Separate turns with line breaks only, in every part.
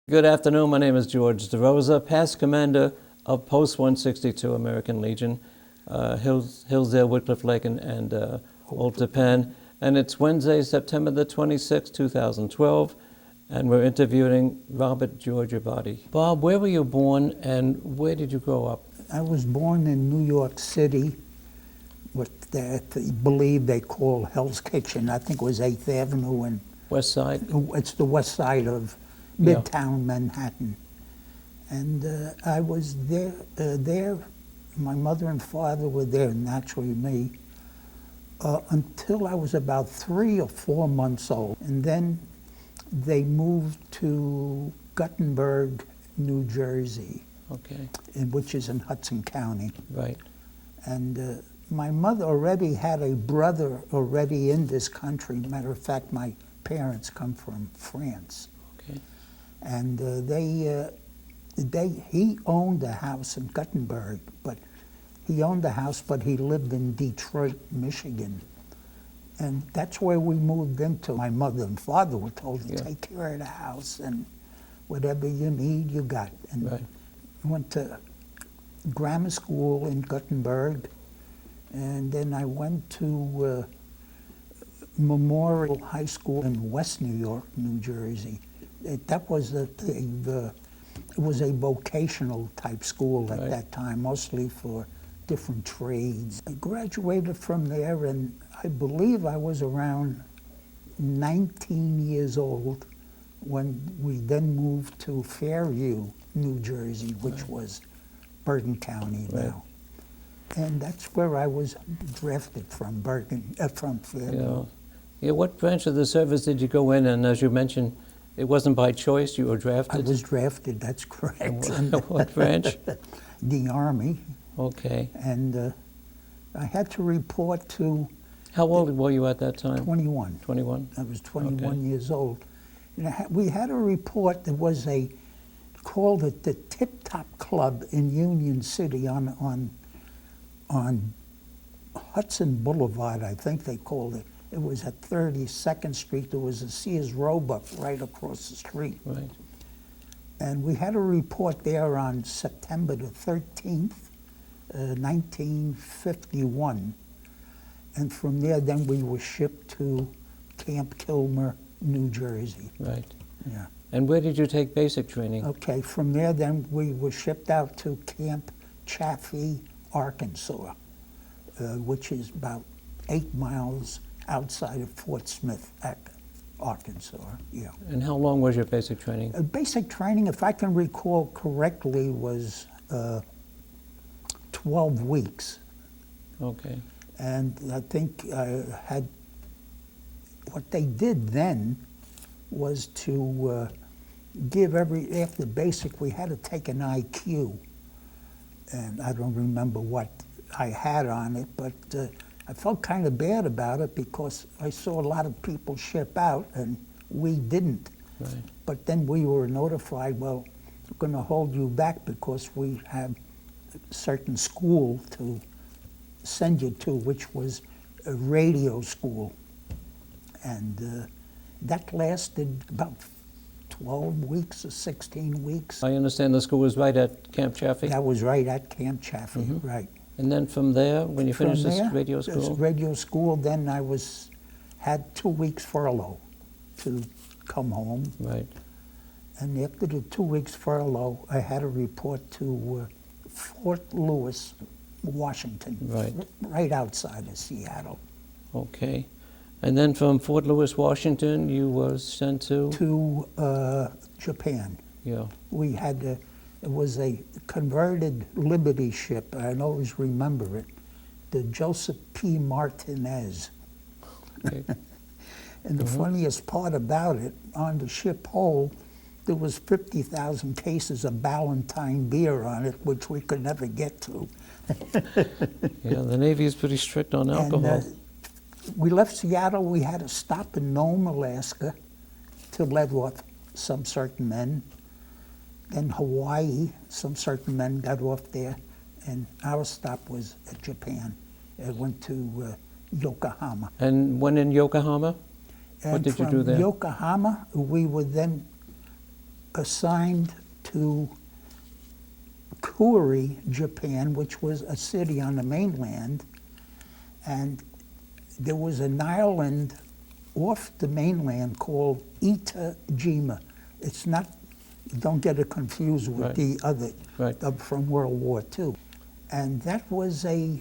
Good afternoon. My name is George DeRosa, past commander of Post 162 American Legion, Hillsdale, Wycliffe Lake, and Old Japan. And it's Wednesday, September the 26th, 2012, and we're interviewing Robert George Abbadie. Bob, where were you born and where did you grow up?
I was born in New York City, what they believe they call Hell's Kitchen. I think it was 8th Avenue and
West Side?
It's the west side of Midtown Manhattan. And I was there, my mother and father were there, naturally me, until I was about 3 or 4 months old. And then they moved to Guttenberg, New Jersey,
Okay.
which is in Hudson County.
Right.
And my mother already had a brother already in this country. Matter of fact, my parents come from France.
Okay.
And he owned a house in Guttenberg, but he owned a house, but he lived in Detroit, Michigan. And that's where we moved into. My mother and father were told to take care of the house, and whatever you need, you got. And
Right.
I went to grammar school in Guttenberg, and then I went to Memorial High School in West New York, New Jersey. That was it was a vocational type school at that time, mostly for different trades. I graduated from there, and I believe I was around 19 years old when we then moved to Fairview, New Jersey, which was Bergen County now. And that's where I was drafted from, from Fairview.
Yeah, what branch of the service did you go in? And as you mentioned, it wasn't by choice, you were drafted?
I was drafted, that's correct.
What branch?
The Army.
Okay.
And I had to report to...
How old were you at that time?
21.
21?
I was 21 years old. And we had a report that was called it the Tip Top Club in Union City on Hudson Boulevard, I think they called it. It was at 32nd Street. There was a Sears Roebuck right across the street.
Right.
And we had a report there on September the 13th, 1951. And from there, then we were shipped to Camp Kilmer, New Jersey.
Right.
Yeah.
And where did you take basic training?
Okay, from there, then we were shipped out to Camp Chaffee, Arkansas, which is about 8 miles outside of Fort Smith, Arkansas. Yeah.
And how long was your basic training?
Basic training, if I can recall correctly, was 12 weeks.
Okay.
And I think I had, what they did then was to give after basic, we had to take an IQ. And I don't remember what I had on it, but I felt kind of bad about it because I saw a lot of people ship out and we didn't.
Right.
But then we were notified, well, we're going to hold you back because we have a certain school to send you to, which was a radio school. And that lasted about 12 weeks or 16 weeks.
I understand the school was right at Camp Chaffee?
That was right at Camp Chaffee, right.
And then from there, when you finished this radio school?
This radio school, then I had 2 weeks furlough to come home.
Right.
And after the 2 weeks furlough, I had to report to Fort Lewis, Washington.
Right.
Right outside of Seattle.
Okay. And then from Fort Lewis, Washington, you were sent to?
To Japan.
Yeah.
We had it was a converted Liberty ship. I always remember it. The Joseph P. Martinez.
Okay.
And the funniest part about it, on the ship hold, there was 50,000 cases of Ballantine beer on it, which we could never get to.
Yeah, the Navy is pretty strict on alcohol.
And, we left Seattle. We had to stop in Nome, Alaska, to let off some certain men. Then Hawaii, some certain men got off there, and our stop was at Japan. It went to Yokohama.
And when in Yokohama?
And
what did you do there?
Yokohama, we were then assigned to Korea, Japan, which was a city on the mainland, and there was an island off the mainland called Itajima. It's not, don't get it confused with
Right.
the other
Right.
from World War II. And that was a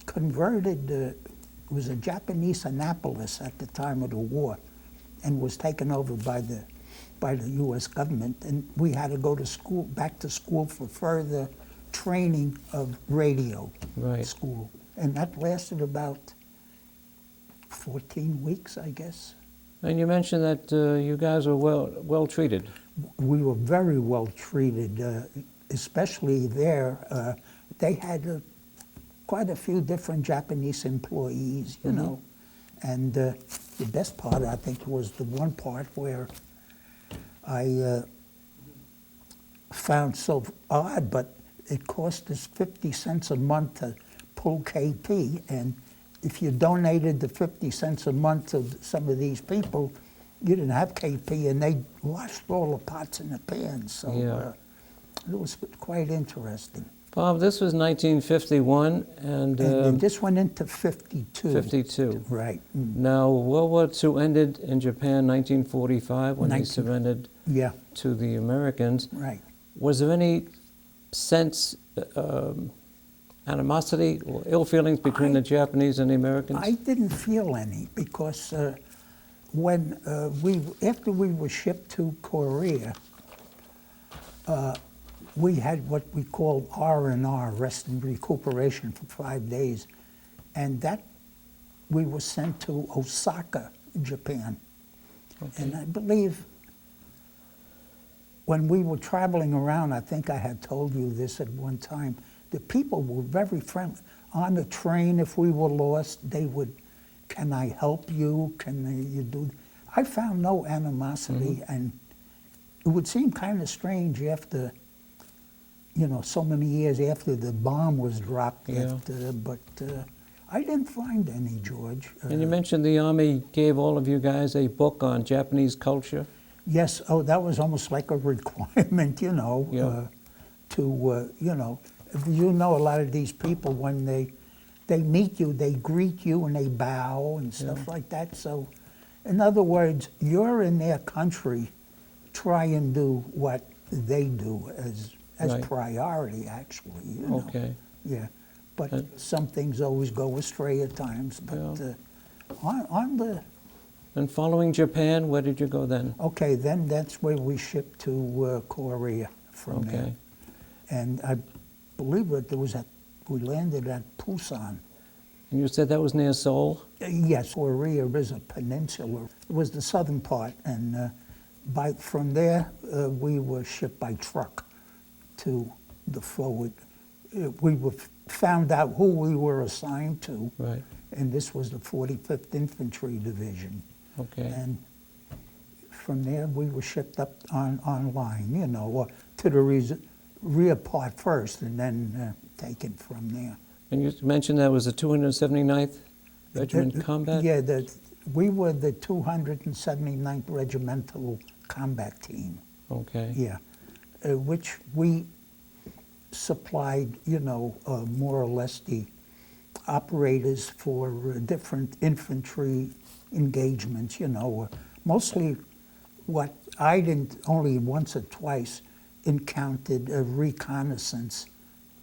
converted, it was a Japanese Annapolis at the time of the war, and was taken over by the U.S. government. And we had to go to school, back to school for further training of radio
Right.
school. And that lasted about 14 weeks, I guess.
And you mentioned that you guys were well treated.
We were very well treated, especially there. They had quite a few different Japanese employees, you know. And the best part, I think, was the one part where I found so odd, but it cost us 50 cents a month to pull KP, and if you donated the 50 cents a month to some of these people, you didn't have KP, and they washed all the pots and the pans. So
Yeah.
it was quite interesting.
Bob, this was 1951, and
And this went into 52.
52.
Right. Mm.
Now, World War II ended in Japan 1945 when they
19
surrendered
Yeah,
to the Americans.
right.
Was there any sense, animosity or ill feelings between the Japanese and the Americans?
I didn't feel any because when after we were shipped to Korea, we had what we called R&R, rest and recuperation, for 5 days, and that we were sent to Osaka, Japan.
Okay.
And I believe when we were traveling around, I think I had told you this at one time, the people were very friendly. On the train, if we were lost, they would, can I help you? You do? I found no animosity, and it would seem kind of strange after, you know, so many years after the bomb was dropped,
Yeah.
but I didn't find any, George.
And you mentioned the Army gave all of you guys a book on Japanese culture.
Yes, oh, that was almost like a requirement, you know,
Yeah.
you know, you know, a lot of these people, when they meet you, they greet you and they bow and stuff like that. So, in other words, you're in their country, try and do what they do as
Right.
priority, actually, you know.
Okay.
Yeah, but some things always go astray at times. But
Yeah.
on the
And following Japan, where did you go then?
okay, then that's where we shipped to Korea from there.
Okay.
And I believe that we landed at Busan.
And you said that was near Seoul?
Yes, Korea is a peninsula. It was the southern part, and from there we were shipped by truck to the forward. We found out who we were assigned to,
Right.
and this was the 45th Infantry Division.
Okay.
And from there, we were shipped up on line, you know, or to the rear part first, and then taken from there.
And you mentioned that was the 279th Regiment Combat?
Yeah, we were the 279th Regimental Combat Team,
Okay.
yeah, which we supplied, you know, more or less the operators for different infantry engagements, you know, mostly what I didn't, only once or twice, encountered reconnaissance,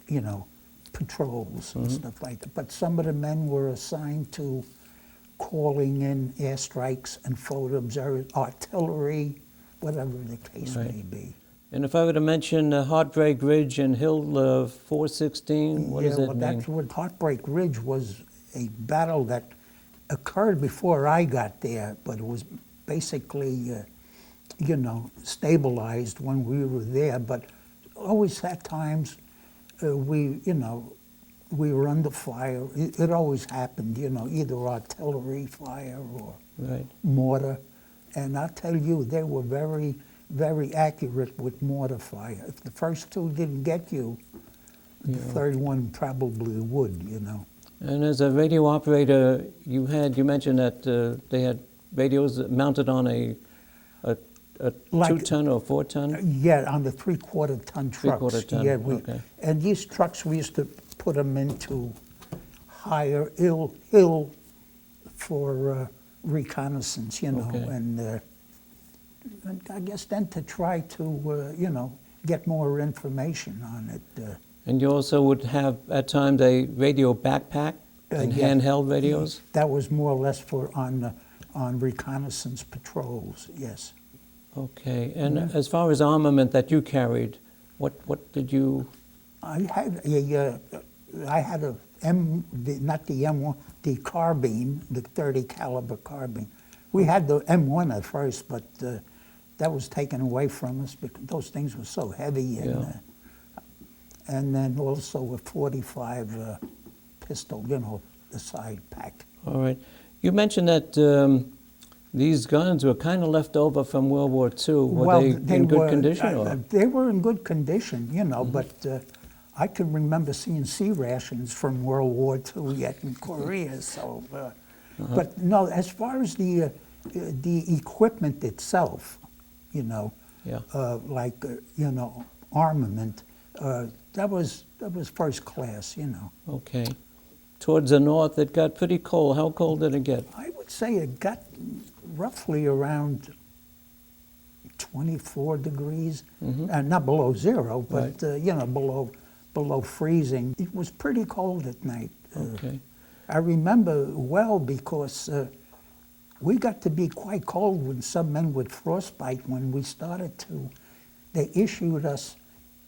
you know, patrols and stuff like that. But some of the men were assigned to calling in airstrikes and forward observers, artillery, whatever the case
Right.
may be.
And if I were to mention Heartbreak Ridge and Hill 416, what does that mean?
That's what Heartbreak Ridge was, a battle that occurred before I got there, but it was basically, you know, stabilized when we were there. But always at times, we were under fire. It always happened, you know, either artillery fire or
Right.
mortar. And I'll tell you, they were very, very accurate with mortar fire. If the first two didn't get you, the third one probably would, you know.
And as a radio operator, you mentioned that they had radios mounted on a a
Like-
2-ton or 4-ton?
Yeah, on the three-quarter ton trucks.
Three-quarter ton,
Yeah,
okay.
and these trucks, we used to put them into higher hill for reconnaissance, you know,
Okay.
and I guess then to try to, you know, get more information on it.
And you also would have, at times, a radio backpack and
Yeah.
handheld radios?
That was more or less for on reconnaissance patrols, yes.
Okay. And as far as armament that you carried, what did you...
I had a not the M1, the carbine, the 30 caliber carbine. We had the M1 at first, but that was taken away from us because those things were so heavy. And then also a 45 pistol, you know, the side pack.
All right. You mentioned that these guns were kind of left over from World War II. Were they in good condition? Or?
They were in good condition, you know, but I can remember seeing C rations from World War II yet in Korea. So, but no, as far as the equipment itself, you know, like you know, armament, that was first class, you know.
Okay. Towards the north, it got pretty cold. How cold did it get?
I would say it got roughly around 24 degrees, not below zero, but you know, below freezing. It was pretty cold at night.
Okay.
I remember well because we got to be quite cold when some men with frostbite when we started to. They issued us,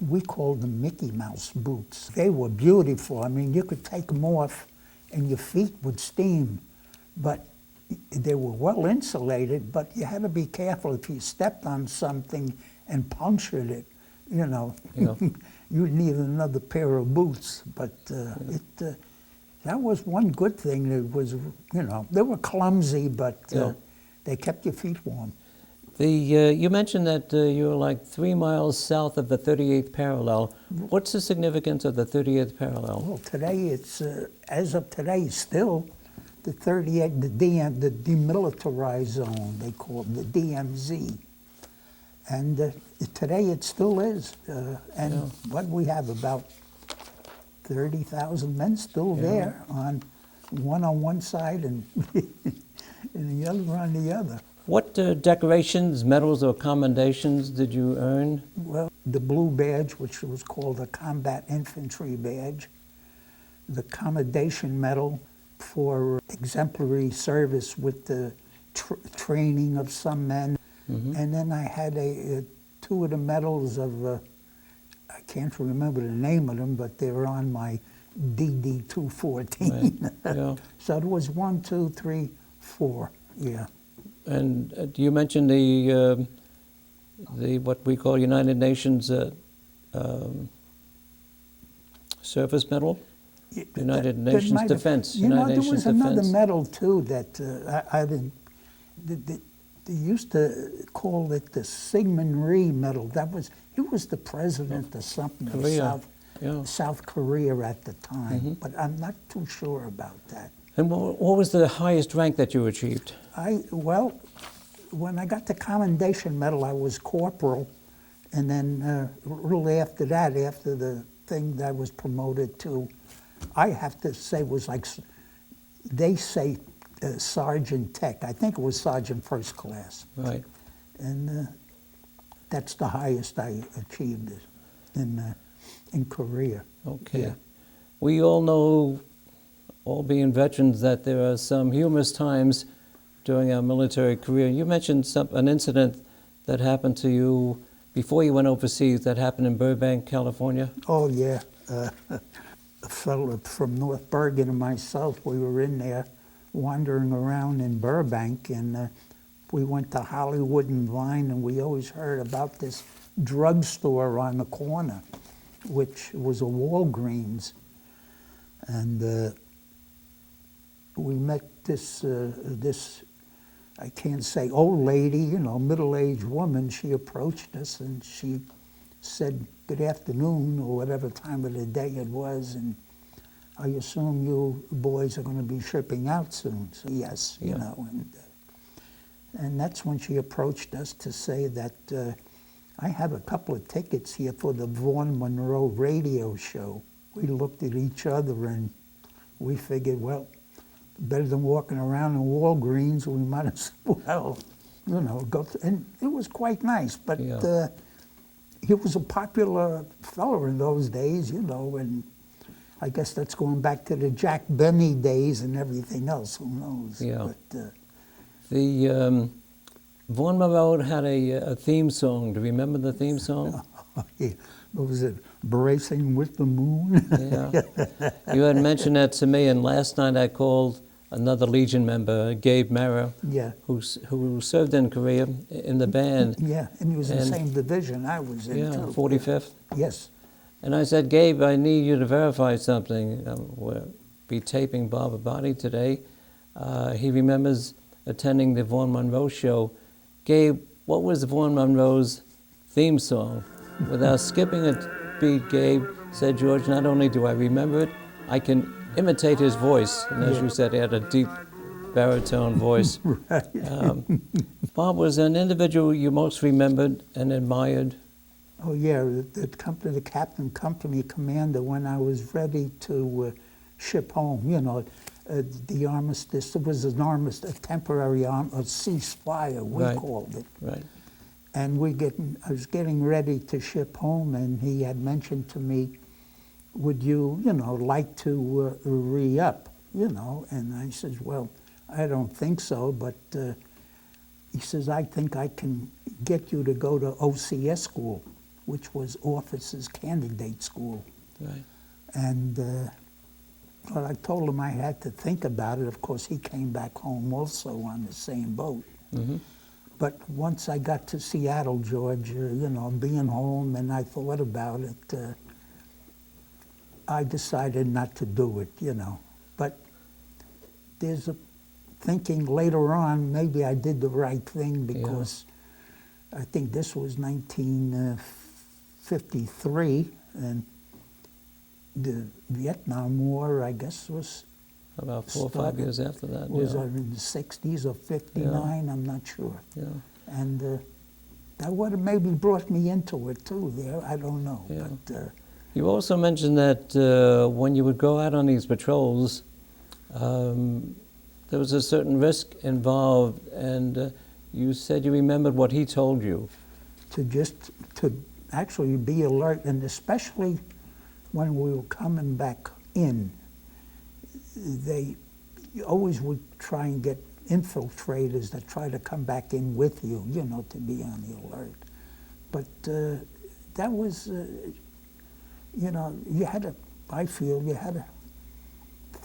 we called them Mickey Mouse boots. They were beautiful. I mean, you could take them off and your feet would steam, but they were well insulated, but you had to be careful if you stepped on something and punctured it, you know.
Yeah.
You'd need another pair of boots, but that was one good thing. It was, you know, they were clumsy, but they kept your feet warm.
You mentioned that you were like 3 miles south of the 38th parallel. What's the significance of the 38th parallel?
Well, today it's, as of today, still the 38, the demilitarized zone, they call it the DMZ. And today it still is. And what we have about 30,000 men still there, on one side and, and the other on the other.
What decorations, medals, or commendations did you earn?
Well, the blue badge, which was called a combat infantry badge, the commendation medal for exemplary service with the training of some men, and then I had two of the medals of, I can't remember the name of them, but they were on my DD-214.
Right.
So there was 1, 2, 3, 4, yeah.
And you mentioned the what we call United Nations Service Medal, United Nations Defense.
You know,
United
there was
Nations
another
Defense.
medal too that I didn't. They used to call it the Sigmund Rhee Medal. He was the president of something of South Korea at the time, but I'm not too sure about that.
And what was the highest rank that you achieved?
Well, when I got the commendation medal, I was corporal, and then a little after that, after the thing that I was promoted to, I have to say was like, they say Sergeant Tech. I think it was Sergeant First Class.
Right.
And that's the highest I achieved in Korea.
Okay.
Yeah.
We all know, all being veterans, that there are some humorous times during our military career. You mentioned an incident that happened to you before you went overseas that happened in Burbank, California.
Oh, yeah. A fellow from North Bergen and myself, we were in there wandering around in Burbank, and we went to Hollywood and Vine, and we always heard about this drugstore on the corner, which was a Walgreens. And we met this, I can't say old lady, you know, middle-aged woman. She approached us and she said, "Good afternoon," or whatever time of the day it was, and I assume you boys are going to be shipping out soon. So yes, you know. And And that's when she approached us to say that I have a couple of tickets here for the Vaughan Monroe radio show. We looked at each other and we figured, well, better than walking around in Walgreens, we might as well, go. And it was quite nice, but
Yeah.
he was a popular fellow in those days, and I guess that's going back to the Jack Benny days and everything else. Who knows?
Yeah.
But,
The Vaughan Monroe had a theme song. Do you remember the theme song?
yeah, what was it? Bracing with the Moon?
Yeah. You had mentioned that to me, and last night I called another Legion member, Gabe Mara,
Yeah.
who served in Korea in the band.
Yeah, and he was in the
And-
same division I was in,
Yeah,
too.
45th.
Yes.
And I said, Gabe, I need you to verify something. We'll be taping Bob Abbadie today. He remembers attending the Vaughan Monroe show. Gabe, what was Vaughan Monroe's theme song? Without skipping a beat, Gabe said, George, not only do I remember it, I can imitate his voice. And as you said, he had a deep baritone voice.
Right.
Bob was an individual you most remembered and admired.
Oh, yeah, the captain, company commander, when I was ready to ship home, the armistice, it was an armistice, a temporary a ceasefire, we
Right.
called it.
Right.
And I was getting ready to ship home, and he had mentioned to me, would you, like to re-up, And I says, well, I don't think so, but he says, I think I can get you to go to OCS school, which was Officers Candidate School.
Right.
And well, I told him I had to think about it. Of course, he came back home also on the same boat.
Mm-hmm.
But once I got to Seattle, George, being home, and I thought about it, I decided not to do it, But there's a thinking later on, maybe I did the right thing because I think this was 1953, and the Vietnam War, I guess, was
About 4 or 5 years after that.
was
yeah.
in the 60s or 59, I'm not sure.
Yeah.
And that would have maybe brought me into it too there, I don't know.
Yeah.
But
You also mentioned that when you would go out on these patrols, there was a certain risk involved, and you said you remembered what he told you.
to actually be alert, and especially when we were coming back in, they always would try and get infiltrators that try to come back in with you, to be on the alert. But that was, you had to, I feel, you had to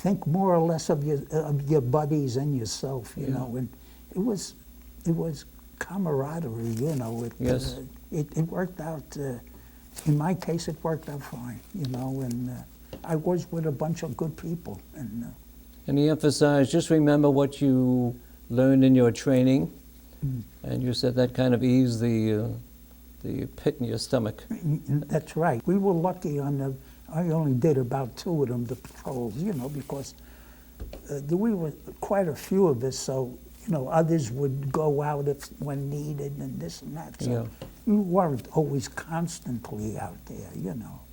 think more or less of your buddies and yourself, and it was camaraderie,
Yes.
It worked out, in my case, it worked out fine, and I was with a bunch of good people.
And he emphasized, just remember what you learned in your training, and you said that kind of eased the pit in your stomach.
That's right. We were lucky I only did about 2 of them, the patrols, because we were quite a few of us, so, others would go out when needed and this and that. So you weren't always constantly out there,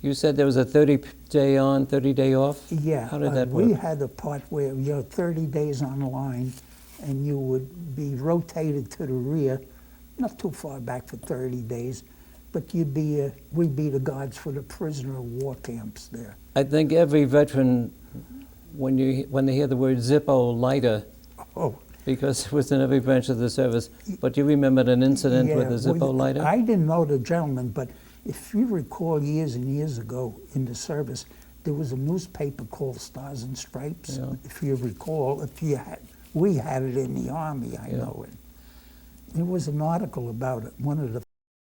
You said there was a 30-day on, 30-day off?
Yeah.
How did that work?
We had a part where you're 30 days on the line, and you would be rotated to the rear, not too far back for 30 days, but we'd be the guards for the prisoner of war camps there.
I think every veteran, when they hear the word Zippo lighter,
Oh.
because it was in every branch of the service, but you remembered an incident with a Zippo lighter?
I didn't know the gentleman, but if you recall years and years ago in the service, there was a newspaper called Stars and Stripes,
Yeah.
if you recall. We had it in the Army, I know it. There was an article about it. One of the